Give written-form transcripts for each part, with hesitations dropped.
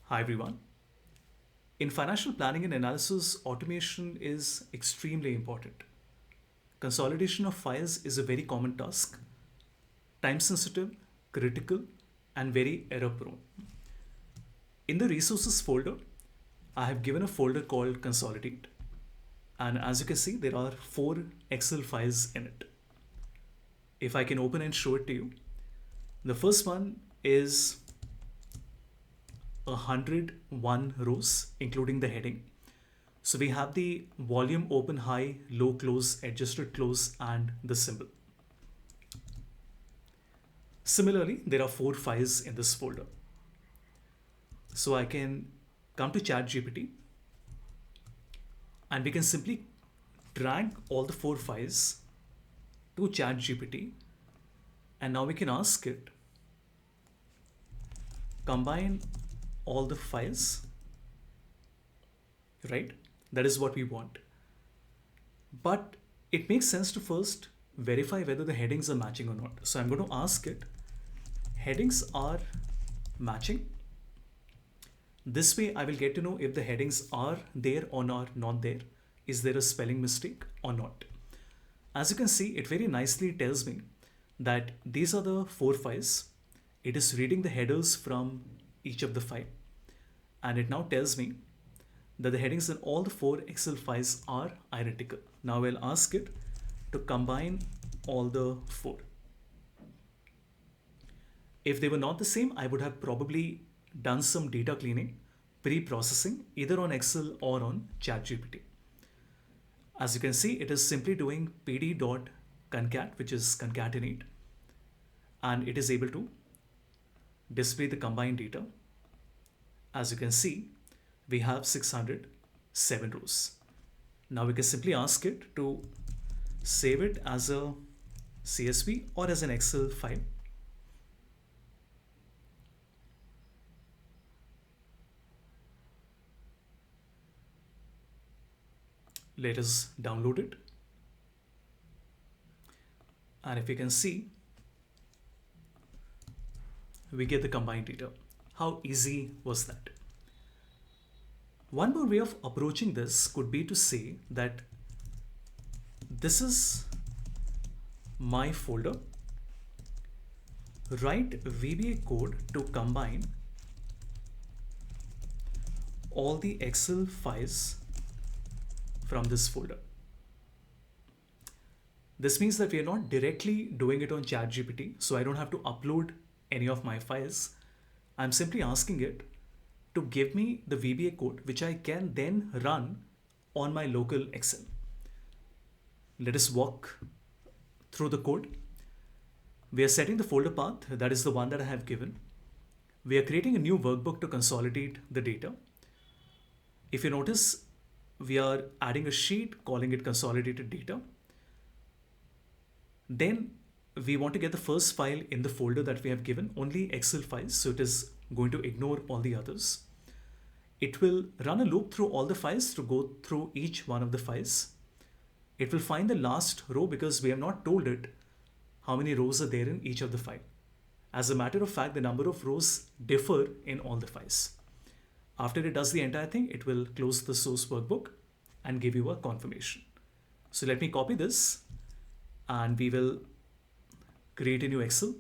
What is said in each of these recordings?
Hi everyone. In financial planning and analysis, automation is extremely important. Consolidation of files is a very common task, time sensitive, critical, and very error prone. In the resources folder, I have given a folder called consolidate. And as you can see, there are 4 Excel files in it. If I can open and show it to you, the first one is 101 rows, including the heading. So we have the volume, open, high, low, close, adjusted close, and the symbol. Similarly, there are 4 files in this folder. So I can come to ChatGPT and we can simply drag all the 4 files to ChatGPT, and now we can ask it combine all the files, right? That is what we want. But it makes sense to first verify whether the headings are matching or not. So I'm going to ask it, headings are matching. This way I will get to know if the headings are there or not there. Is there a spelling mistake or not? As you can see, it very nicely tells me that these are the 4 files. It is reading the headers from each of the 5. And it now tells me that the headings in all the 4 Excel files are identical. Now I'll ask it to combine all the 4. If they were not the same, I would have probably done some data cleaning, pre-processing, either on Excel or on ChatGPT. As you can see, it is simply doing pd.concat, which is concatenate, and it is able to display the combined data. As you can see, we have 607 rows. Now we can simply ask it to save it as a CSV or as an Excel file. Let us download it. And if you can see, we get the combined data. How easy was that? One more way of approaching this could be to say that this is my folder. Write VBA code to combine all the Excel files from this folder. This means that we are not directly doing it on ChatGPT, so I don't have to upload any of my files. I'm simply asking it to give me the VBA code, which I can then run on my local Excel. Let us walk through the code. We are setting the folder path, that is the one that I have given. We are creating a new workbook to consolidate the data. If you notice, we are adding a sheet, calling it consolidated data. Then we want to get the first file in the folder that we have given, only Excel files, so it is going to ignore all the others. It will run a loop through all the files to go through each one of the files. It will find the last row because we have not told it how many rows are there in each of the file. As a matter of fact, the number of rows differ in all the files. After it does the entire thing, it will close the source workbook and give you a confirmation. So let me copy this and we will create a new Excel.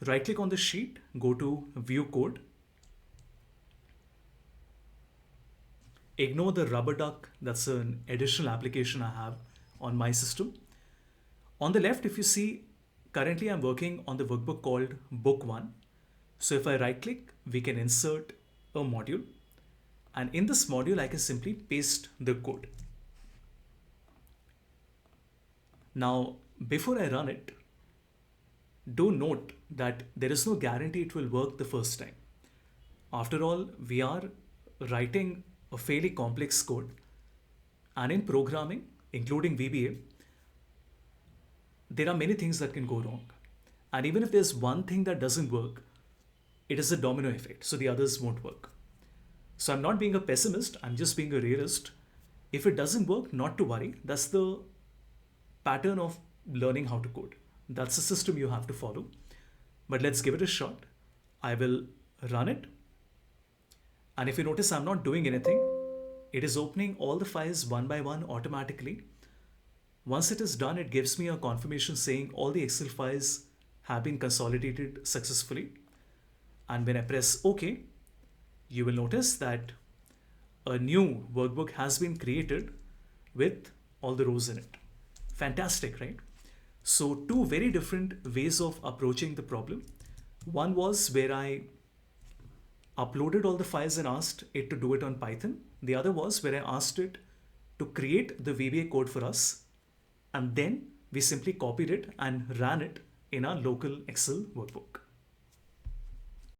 Right click on the sheet, go to view code. Ignore the rubber duck, that's an additional application I have on my system. On the left, if you see, currently I'm working on the workbook called book 1. So if I right click, we can insert a module. And in this module, I can simply paste the code. Now, before I run it, do note that there is no guarantee it will work the first time. After all, we are writing a fairly complex code, and in programming, including VBA, there are many things that can go wrong. And even if there's one thing that doesn't work, it is a domino effect, so the others won't work. So I'm not being a pessimist, I'm just being a realist. If it doesn't work, not to worry. That's the pattern of learning how to code. That's the system you have to follow. But let's give it a shot. I will run it. And if you notice, I'm not doing anything. It is opening all the files one by one automatically. Once it is done, it gives me a confirmation saying all the Excel files have been consolidated successfully. And when I press OK, you will notice that a new workbook has been created with all the rows in it. Fantastic, right? So, two very different ways of approaching the problem. One was where I uploaded all the files and asked it to do it on Python. The other was where I asked it to create the VBA code for us, and then we simply copied it and ran it in our local Excel workbook.